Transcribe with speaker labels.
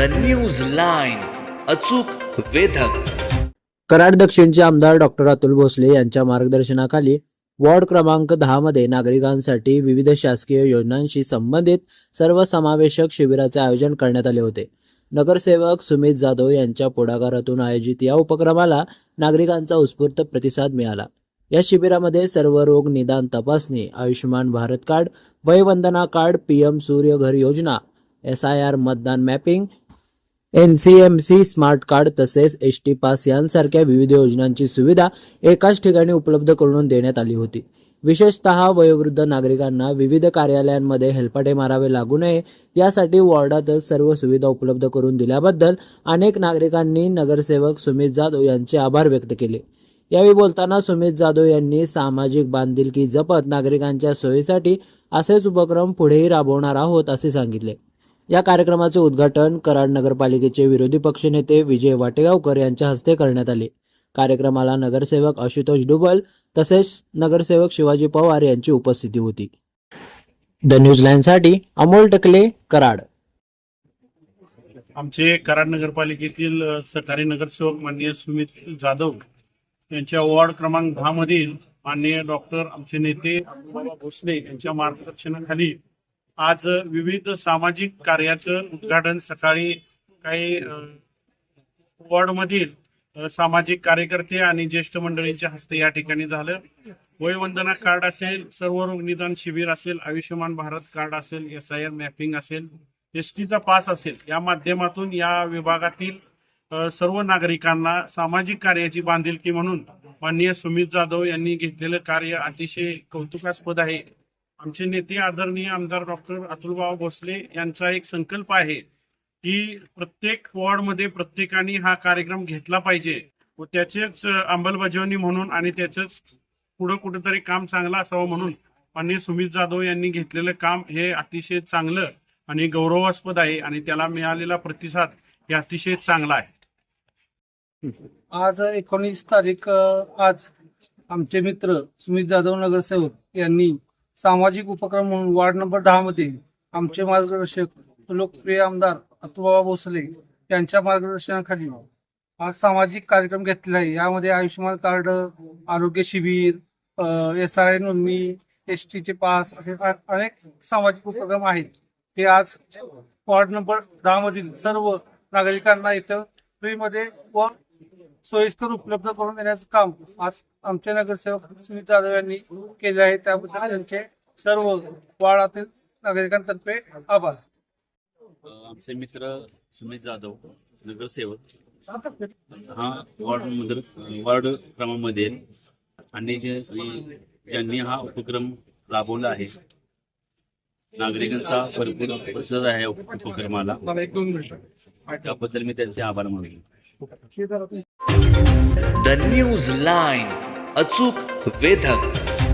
Speaker 1: News line, अचूक वेधक.
Speaker 2: कराड दक्षिणचे आमदार doctor Atul Bhosale यांच्या मार्गदर्शनाखाली वॉर्ड क्रमांक 10 मध्ये नागरिकांसाठी विविध शासकीय योजनांशी संबंधित सर्वसमावेशक शिबिराचे आयोजन करण्यात आले होते. नगरसेवक सुमित जाधव यांच्या पुढाकारातून आयोजित या उपक्रमाला नागरिकांचा उत्स्फूर्त प्रतिसाद मिळाला. या शिबिरामध्ये सर्व रोग निदान तपासणी, Ayushman Bharat card, Vayvandana card, PM Suryaghar योजना, SIR मतदान मॅपिंग, NCMC स्मार्ट कार्ड तसेच ST पास यांसारख्या विविध योजनांची सुविधा एकाच ठिकाणी उपलब्ध करून देण्यात आली होती. विशेषतः वयोवृद्ध नागरिकांना विविध कार्यालयांमध्ये हेलपाटे मारावे लागू नये यासाठी वॉर्डातच सर्व सुविधा उपलब्ध करून दिल्याबद्दल अनेक नागरिकांनी नगरसेवक सुमित जाधव यांचे आभार व्यक्त केले. यावेळी बोलताना सुमित जाधव यांनी सामाजिक बांधिलकी जपत नागरिकांच्या सोयीसाठी असेच उपक्रम पुढेही राबवणार आहोत असे सांगितले. या कार्यक्रमाचे उद्घाटन कराड नगरपालिकेचे विरोधी पक्षनेते विजय वाटेगावकर यांच्या हस्ते करण्यात आले. कार्यक्रमाला नगरसेवक आशुतोष डुबल तसेच नगरसेवक शिवाजी पवार यांची उपस्थिती होती. द न्यूज लाईनसाठी अमोल टकले, कराड.
Speaker 3: आमचे कराड नगरपालिकेतील सरकारी नगरसेवक माननीय सुमित जाधव यांच्या वॉर्ड क्रमांक 10 मधील माननीय डॉक्टर आमचे नेते अतुल भोसले यांच्या मार्गदर्शनाखाली आज विविध सामाजिक कार्याचं उद्घाटन सकाळी काही वॉर्डमधील सामाजिक कार्यकर्ते आणि ज्येष्ठ मंडळींच्या हस्ते या ठिकाणी झालं. वयवंदना कार्ड असेल, सर्व रोग निदान शिबिर असेल, आयुष्यमान भारत कार्ड असेल, SIR मॅपिंग असेल, ST चा पास असेल, या माध्यमातून या विभागातील सर्व नागरिकांना सामाजिक कार्याची बांधिलकी म्हणून माननीय सुमित जाधव यांनी घेतलेलं कार्य अतिशय कौतुकास्पद आहे. आमचे नेते आदरणीय आमदार डॉक्टर अतुलभाऊ भोसले यांचा एक संकल्प आहे की प्रत्येक वॉर्डमध्ये प्रत्येकाने हा कार्यक्रम घेतला पाहिजे व त्याचेच अंमलबजावणी म्हणून आणि त्याचंच पुढं कुठेतरी काम चांगलं असावं म्हणून माननीय सुमित जाधव यांनी घेतलेलं काम हे अतिशय चांगलं आणि गौरवास्पद आहे आणि त्याला मिळालेला प्रतिसाद हे अतिशय चांगला आहे.
Speaker 4: आज 19 तारीख आज आमचे मित्र सुमित जाधव नगरसेवक यांनी सामाजिक उपक्रम म्हणून वार्ड नंबर 10 मध्ये आमचे मार्गदर्शक लोकप्रिय आमदार अतुलभाऊ भोसले यांच्या मार्गदर्शनाखाली आज सामाजिक कार्यक्रम घेतलेला आहे. यामध्ये आयुष्यमान कार्ड, आरोग्य शिबिर, SRI नोंदणी, ST चे पास असे अनेक सामाजिक उपक्रम आहेत. ते आज वार्ड नंबर 10 मधील सर्व नागरिकांना इथं फ्रीमध्ये व सोयीस्कर उपलब्ध करून देण्याचं काम आज आमचे नगरसेवक सुमित जाधव यांनी केले आहे. त्याबद्दल त्यांचे सर्व वार्डातील नागरिकांतर्फे आभार.
Speaker 5: आमचे मित्र सुमित जाधव नगरसेवक हा वॉर्ड क्रमांमध्ये आणि ज्यांनी हा उपक्रम राबवला आहे, नागरिकांचा भरपूर प्रतिसाद आहे उपक्रमाला, त्याबद्दल मी त्यांचे आभार मानतो.
Speaker 1: द न्यूज लाईन, अचूक वेधक.